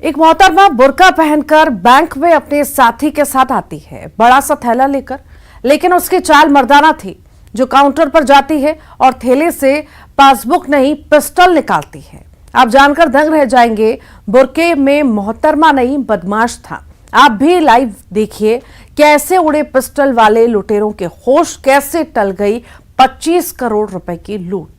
एक मोहतरमा बुर्का पहनकर बैंक में अपने साथी के साथ आती है, बड़ा सा थैला लेकर। लेकिन उसकी चाल मर्दाना थी। जो काउंटर पर जाती है और थैले से पासबुक नहीं पिस्टल निकालती है। आप जानकर दंग रह जाएंगे। बुर्के में मोहतरमा नहीं बदमाश था। आप भी लाइव देखिए कैसे उड़े पिस्टल वाले लुटेरों के होश, कैसे टल गई 25 करोड़ रुपए की लूट।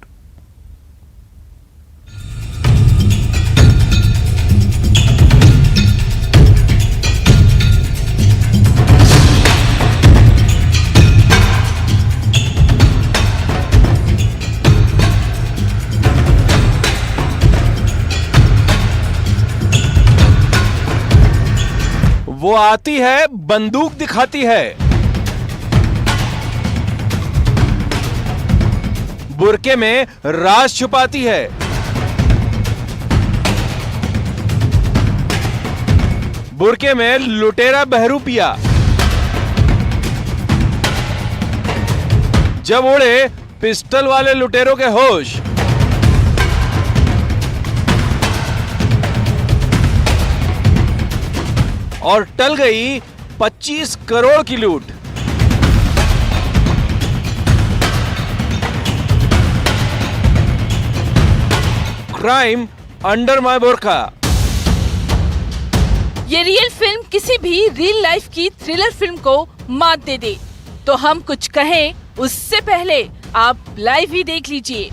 वो आती है, बंदूक दिखाती है, बुर्के में राज छुपाती है। बुर्के में लुटेरा बहरूपिया। जब उड़े पिस्टल वाले लुटेरों के होश, और टल गई 25 करोड़ की लूट। Crime under my burqa. ये रियल फिल्म किसी भी रियल लाइफ की थ्रिलर फिल्म को मात दे दे, तो हम कुछ कहें उससे पहले आप लाइव ही देख लीजिए।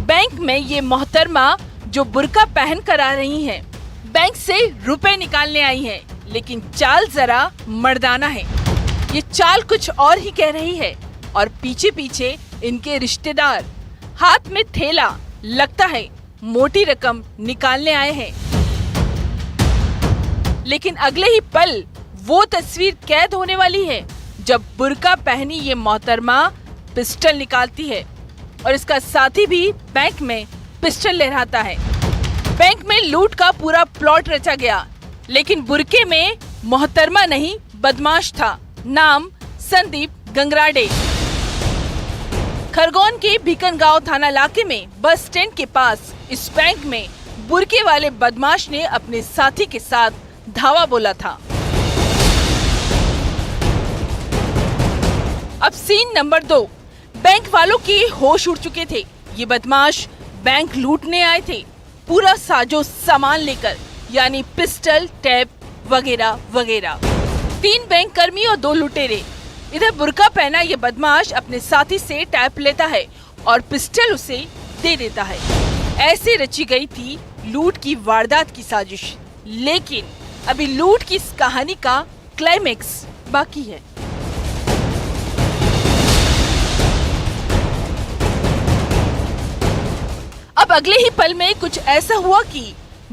बैंक में ये मोहतरमा जो बुर्का पहन कर आ रही हैं, बैंक से रुपए निकालने आई हैं, लेकिन चाल जरा मर्दाना है। ये चाल कुछ और ही कह रही है और पीछे पीछे इनके रिश्तेदार हाथ में थैला, लगता है मोटी रकम निकालने आए हैं। लेकिन अगले ही पल वो तस्वीर कैद होने वाली है जब बुर्का पहनी ये मोहतरमा पिस्टल निकालती है और इसका साथी भी बैंक में पिस्टल लहराता है। बैंक में लूट का पूरा प्लॉट रचा गया, लेकिन बुर्के में मोहतरमा नहीं बदमाश था। नाम संदीप गंगराडे। खरगोन के बीकनगांव थाना इलाके में बस स्टैंड के पास इस बैंक में बुर्के वाले बदमाश ने अपने साथी के साथ धावा बोला था। अब सीन नंबर 2। बैंक वालों के होश उड़ चुके थे। ये बदमाश बैंक लूटने आए थे, पूरा साजो सामान लेकर, यानी पिस्टल, टेप वगैरह वगैरह। 3 बैंक कर्मी और 2 लुटेरे। इधर बुर्का पहना ये बदमाश अपने साथी से टैप लेता है और पिस्टल उसे दे देता है। ऐसे रची गई थी लूट की वारदात की साजिश। लेकिन अभी लूट की इस कहानी का क्लाइमेक्स बाकी है। अब अगले ही पल में कुछ ऐसा हुआ कि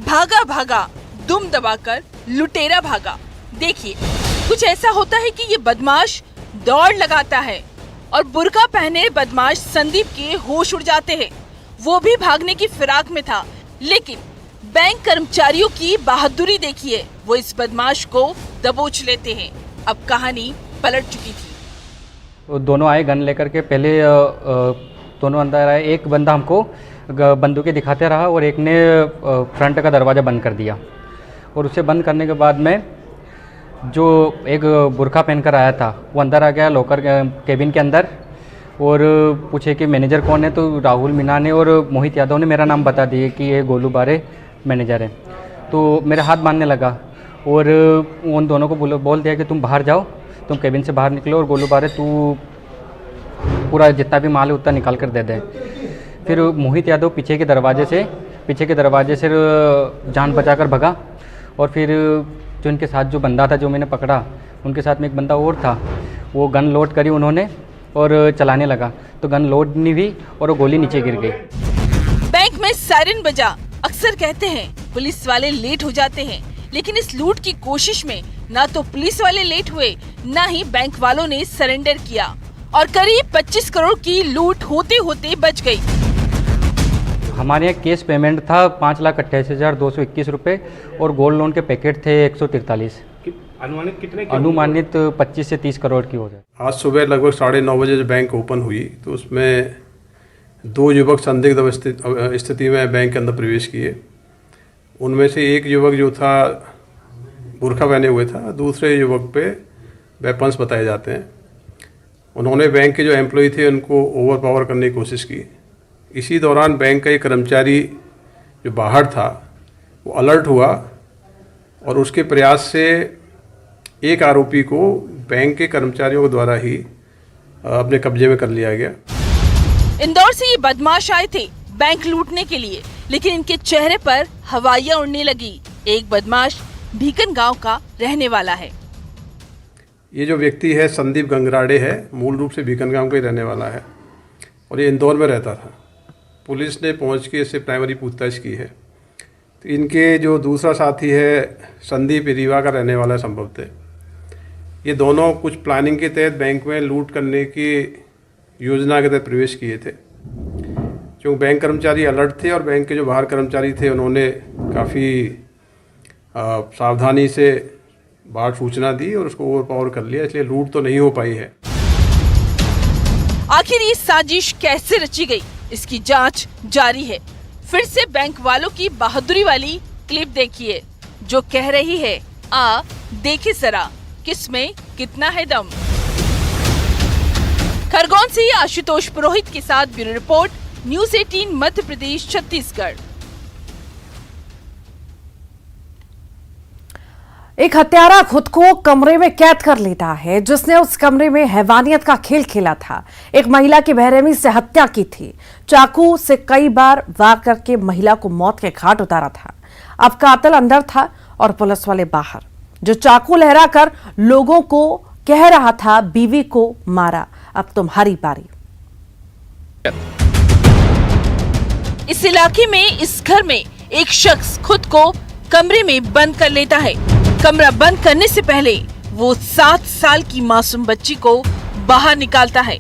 भागा भागा दुम दबाकर लुटेरा भागा। देखिए, कुछ ऐसा होता है कि ये बदमाश दौड़ लगाता है और बुर्का पहने बदमाश संदीप के होश उड़ जाते हैं। वो भी भागने की फिराक में था, लेकिन बैंक कर्मचारियों की बहादुरी देखिए, वो इस बदमाश को दबोच लेते हैं। अब कहानी पलट चुकी थी। वो दोनों आए गन लेकर के। पहले दोनों अंदर आए। एक बंदा हमको बंदूकें दिखाते रहा और एक ने फ्रंट का दरवाज़ा बंद कर दिया। और उसे बंद करने के बाद में जो एक बुर्का पहनकर आया था वो अंदर आ गया लॉकर केबिन के अंदर और पूछे कि मैनेजर कौन है। तो राहुल मीना ने और मोहित यादव ने मेरा नाम बता दिए कि ये गोलू बारे मैनेजर है। तो मेरे हाथ बांधने लगा और उन दोनों को बोल दिया कि तुम बाहर जाओ, तुम केबिन से बाहर निकलो और गोलू बारे तू पूरा जितना भी माल है उतना निकाल कर दे दे। फिर मोहित यादव पीछे के दरवाजे से जान बचाकर भगा। और फिर जो इनके साथ जो बंदा था जो मैंने पकड़ा, उनके साथ में एक बंदा और था। वो गन लोड करी उन्होंने और चलाने लगा, तो गन लोड नहीं हुई और वो गोली नीचे गिर गई। बैंक में सायरन बजा। अक्सर कहते हैं पुलिस वाले लेट हो जाते हैं, लेकिन इस लूट की कोशिश में ना तो पुलिस वाले लेट हुए, ना ही बैंक वालों ने सरेंडर किया और करीब 25 करोड़ की लूट होते होते बच गई। हमारे यहाँ केस पेमेंट था 5,88,221 रुपये और गोल्ड लोन के पैकेट थे 143। अनुमानित कितने? अनुमानित 25 से 30 करोड़ की हो जाए। आज सुबह लगभग 9:30 बजे जब बैंक ओपन हुई तो उसमें 2 युवक संदिग्ध स्थिति में बैंक के अंदर प्रवेश किए। उनमें से एक युवक जो था बुर्का पहने हुए था, दूसरे युवक पे वेपन्स बताए जाते हैं। उन्होंने बैंक के जो एम्प्लॉय थे उनको ओवर पावर करने की कोशिश की। इसी दौरान बैंक का एक कर्मचारी जो बाहर था वो अलर्ट हुआ और उसके प्रयास से एक आरोपी को बैंक के कर्मचारियों के द्वारा ही अपने कब्जे में कर लिया गया। इंदौर से ये बदमाश आए थे बैंक लूटने के लिए, लेकिन इनके चेहरे पर हवाइयां उड़ने लगी। एक बदमाश भीकन गांव का रहने वाला है। ये जो व्यक्ति है संदीप गंगराड़े है, मूल रूप से भीकन गांव का ही रहने वाला है और ये इंदौर में रहता था। पुलिस ने पहुंच के इससे प्राइमरी पूछताछ की है। तो इनके जो दूसरा साथी है संदीप रीवा का रहने वाला है संभवतः। ये दोनों कुछ प्लानिंग के तहत बैंक में लूट करने की योजना के तहत प्रवेश किए थे। क्योंकि बैंक कर्मचारी अलर्ट थे और बैंक के जो बाहर कर्मचारी थे उन्होंने काफ़ी सावधानी से बाहर सूचना दी और उसको ओवर पावर कर लिया, इसलिए लूट तो नहीं हो पाई है। आखिर ये साजिश कैसे रची गई, इसकी जांच जारी है। फिर से बैंक वालों की बहादुरी वाली क्लिप देखिए जो कह रही है, आ देखे जरा किसमें कितना है दम। खरगोन से आशुतोष पुरोहित के साथ bureau report, news 18 Madhya Pradesh Chhattisgarh. एक हत्यारा खुद को कमरे में कैद कर लेता है जिसने उस कमरे में हैवानियत का खेल खेला था। एक महिला की बेरहमी से हत्या की थी। चाकू से कई बार वार करके महिला को मौत के घाट उतारा था। अब कातिल अंदर था और पुलिस वाले बाहर। जो चाकू लहराकर लोगों को कह रहा था बीवी को मारा, अब तुम्हारी बारी। इस इलाके में इस घर में एक शख्स खुद को कमरे में बंद कर लेता है। कमरा बंद करने से पहले वो 7 साल की मासूम बच्ची को बाहर निकालता है।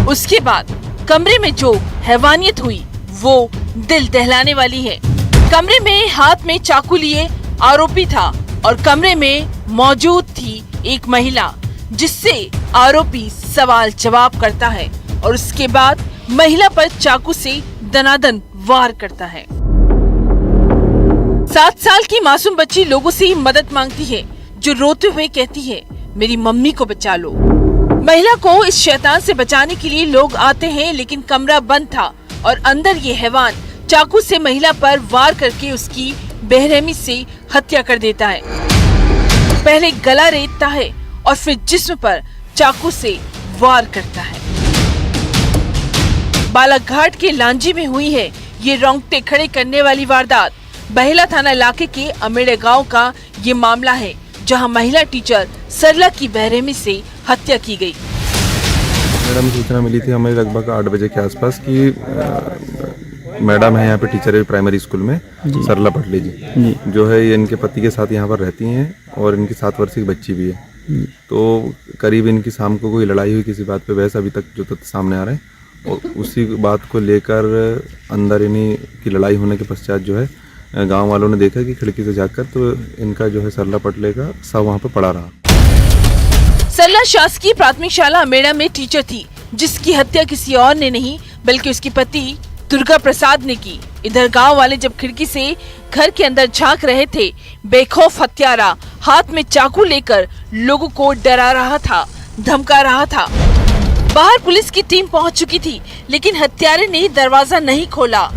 उसके बाद कमरे में जो हैवानियत हुई वो दिल दहलाने वाली है। कमरे में हाथ में चाकू लिए आरोपी था और कमरे में मौजूद थी एक महिला जिससे आरोपी सवाल जवाब करता है और उसके बाद महिला पर चाकू से दनादन वार करता है। 7 साल की मासूम बच्ची लोगों से मदद मांगती है, जो रोते हुए कहती है, मेरी मम्मी को बचा लो। महिला को इस शैतान से बचाने के लिए लोग आते हैं, लेकिन कमरा बंद था और अंदर ये हैवान चाकू से महिला पर वार करके उसकी बेरहमी से हत्या कर देता है। पहले गला रेतता है और फिर जिस्म पर चाकू से वार करता है। बालाघाट के लांजी में हुई है ये रोंगटे खड़े करने वाली वारदात। बहेला थाना इलाके के अमेड़े गांव का ये मामला है, जहां महिला टीचर सरला की बेरहमी से हत्या की गई। मैडम सूचना मिली थी हमें लगभग 8 बजे के आसपास कि मैडम है यहाँ पे टीचर है प्राइमरी स्कूल में, सरला पटले जी जो है ये इनके पति के साथ यहाँ पर रहती हैं और इनकी 7 वर्षीय की बच्ची भी है। तो करीब इनकी शाम को कोई लड़ाई हुई किसी बात पे, वैसे अभी तक जो तथ्य सामने आ रहे हैं, और उसी बात को लेकर अंदर इन्हीं की लड़ाई होने के पश्चात जो है गांव वालों ने देखा कि खिड़की से जाकर तो इनका जो है सरला पटले का शव वहाँ पर पड़ा रहा। सरला शासकीय प्राथमिक शाला अमेड़ा में टीचर थी, जिसकी हत्या किसी और ने नहीं बल्कि उसके पति दुर्गा प्रसाद ने की। इधर गांव वाले जब खिड़की से घर के अंदर झांक रहे थे, बेखौफ हत्यारा हाथ में चाकू लेकर लोगों को डरा रहा था, धमका रहा था। बाहर पुलिस की टीम पहुंच चुकी थी, लेकिन हत्यारे ने दरवाजा नहीं खोला।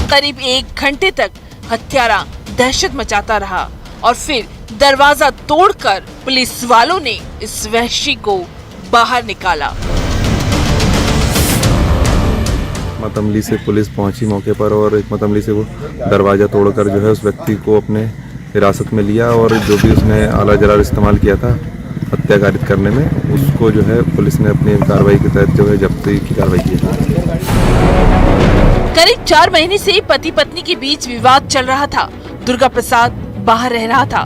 करीब 1 घंटे तक हत्यारा दहशत मचाता रहा और फिर दरवाजा तोड़कर पुलिस वालों ने इस वहशी को बाहर निकाला। मतमली से पुलिस पहुंची मौके पर और एक मतमली से वो दरवाजा तोड़कर जो है उस व्यक्ति को अपने हिरासत में लिया और जो भी उसने आला जलाल इस्तेमाल किया था हत्या कारित करने में, उसको जो है पुलिस ने अपनी कार्रवाई के तहत जो है जब्ती की कार्रवाई की। करीब 4 महीने से पति पत्नी के बीच विवाद चल रहा था। दुर्गा प्रसाद बाहर रह रहा था।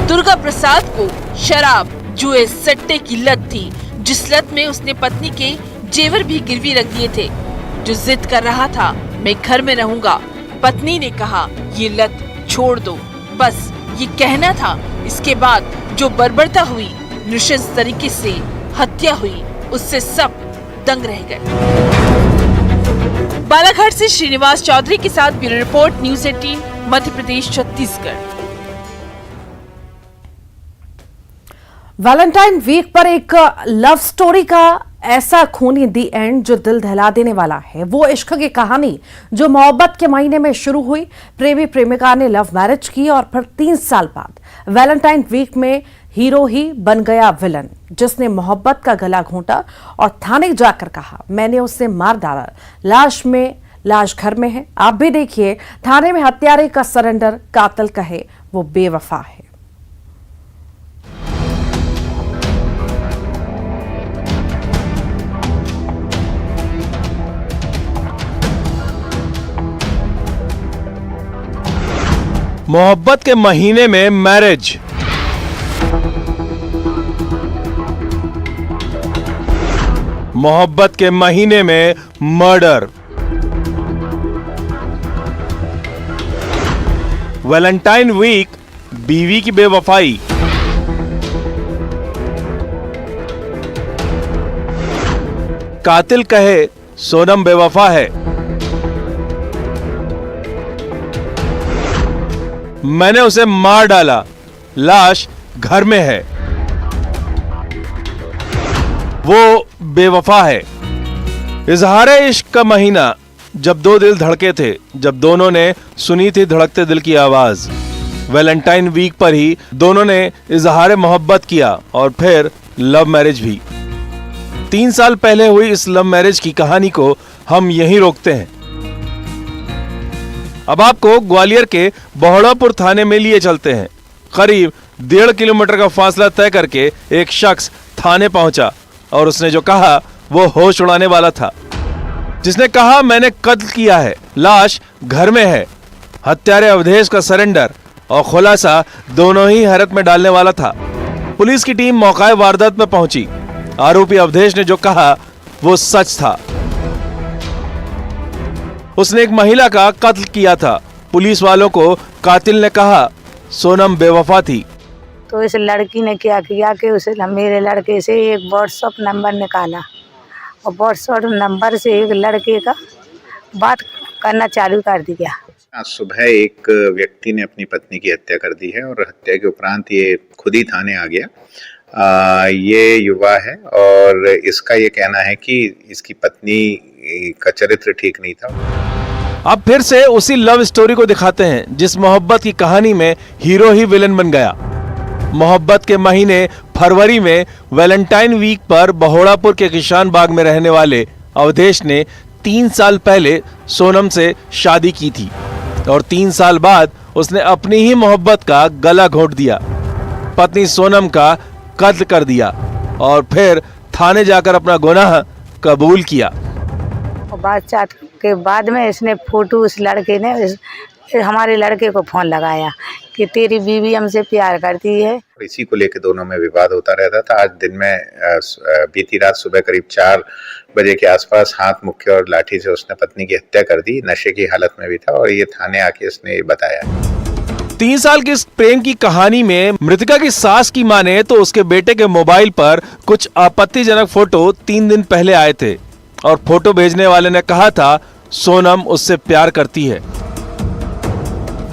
दुर्गा प्रसाद को शराब, जुए, सट्टे की लत थी, जिस लत में उसने पत्नी के जेवर भी गिरवी रख दिए थे। जो जिद कर रहा था, मैं घर में रहूंगा। पत्नी ने कहा, ये लत छोड़ दो, बस ये कहना था। इसके बाद जो बर्बरता हुई, नृशंस तरीके से हत्या हुई, उससे सब दंग रह गए। बालाघाट से श्रीनिवास चौधरी के साथ bureau report, news 18 Madhya Pradesh Chhattisgarh. Valentine week पर एक लव स्टोरी का ऐसा खूनी दी एंड जो दिल दहला देने वाला है। वो इश्क की कहानी जो मोहब्बत के महीने में शुरू हुई। प्रेमी प्रेमिका ने लव मैरिज की और फिर 3 साल बाद वैलेंटाइन वीक में हीरो ही बन गया विलन, जिसने मोहब्बत का गला घोंटा और थाने जाकर कहा मैंने उसे मार डाला, लाश घर में है। आप भी देखिए, थाने में हत्यारे का सरेंडर, कातिल कहे वो बेवफा है। मोहब्बत के महीने में मैरिज, मोहब्बत के महीने में मर्डर, वैलेंटाइन वीक बीवी की बेवफाई, कातिल कहे सोनम बेवफा है, मैंने उसे मार डाला, लाश घर में है, वो बेवफा है। इजहारे इश्क का महीना, जब दो दिल धड़के थे, जब दोनों ने सुनी थी धड़कते दिल की आवाज। वैलेंटाइन वीक पर ही दोनों ने इजहारे मोहब्बत किया और फिर लव मैरिज भी। 3 साल पहले हुई इस लव मैरिज की कहानी को हम यहीं रोकते हैं। अब आपको ग्वालियर के बहोड़ापुर थाने में लिए चलते हैं। करीब 1.5 किलोमीटर का फासला तय करके एक शख्स थाने पहुंचा और उसने जो कहा वो होश उड़ाने वाला था। जिसने कहा मैंने कत्ल किया है, लाश घर में है। हत्यारे अवधेश का सरेंडर और खुलासा दोनों ही हैरत में डालने वाला था। पुलिस की टीम मौका वारदात में पहुंची। आरोपी अवधेश ने जो कहा वो सच था। उसने एक महिला का कत्ल किया था। पुलिस वालों को कातिल ने कहा सोनम बेवफा थी। तो इस लड़की ने क्या किया कि उसे मेरे लड़के से एक व्हाट्सएप नंबर निकाला और व्हाट्सएप नंबर से एक लड़के का बात करना चालू कर दिया। आज सुबह एक व्यक्ति ने अपनी पत्नी की हत्या कर दी है और हत्या के उपरांत ये खुद ही थाने आ गया। ये युवा है और इसका ये कहना है कि इसकी पत्नी का चरित्र ठीक नहीं था। अब फिर से उसी लव स्टोरी को दिखाते हैं जिस मोहब्बत की कहानी में हीरो ही विलन बन गया। मोहब्बत के महीने फरवरी में वैलेंटाइन वीक पर बहोड़ापुर के किसान बाग में रहने वाले अवधेश ने 3 साल पहले सोनम से शादी की थी और 3 साल बाद उसने अपनी ही मोहब्बत का गला घोंट दिया। पत्नी सोनम का कत्ल कर दिया और फिर थाने जाकर अपना गुनाह कबूल किया। और बातचीत के बाद में इसने फोटो, उस लड़के ने हमारे लड़के को फोन लगाया कि तेरी बीवी हमसे प्यार करती है। इसी को लेकर दोनों में विवाद होता रहता था। आज दिन में बीती रात सुबह करीब 4 बजे के आसपास हाथ, मुक्के और लाठी से उसने पत्नी की हत्या कर दी। नशे की हालत में भी था और ये थाने आके इसने बताया। 3 साल की इस प्रेम की कहानी में मृतका की सास की माने तो उसके बेटे के मोबाइल पर कुछ आपत्तिजनक फोटो 3 दिन पहले आए थे और फोटो भेजने वाले ने कहा था सोनम उससे प्यार करती है।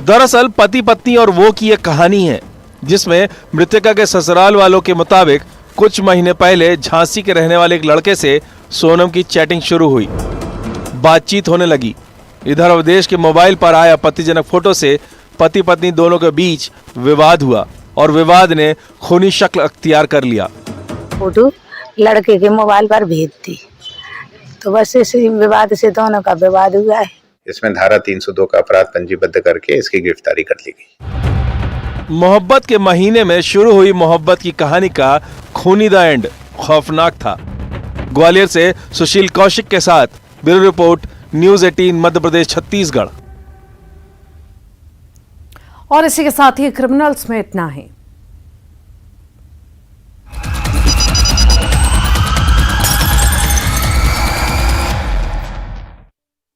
दरअसल पति पत्नी और वो की एक कहानी है जिसमें मृतका के ससुराल वालों के मुताबिक कुछ महीने पहले झांसी के रहने वाले एक लड़के से सोनम की चैटिंग शुरू हुई, बातचीत होने लगी। इधर अवधेश के मोबाइल पर आया आपत्तिजनक फोटो से पति पत्नी दोनों के बीच विवाद हुआ और विवाद ने खूनी शक्ल अख्तियार कर लिया। फोटो लड़के के मोबाइल पर भेज दी तो बस इस विवाद से दोनों का विवाद हुआ है। इसमें धारा 302 का अपराध पंजीबद्ध करके इसकी गिरफ्तारी कर ली गई। मोहब्बत के महीने में शुरू हुई मोहब्बत की कहानी का खूनी द एंड खौफनाक था। ग्वालियर से सुशील कौशिक के साथ bureau report, news 18 Madhya Pradesh Chhattisgarh. और इसी के साथ ही क्रिमिनल्स में इतना ही।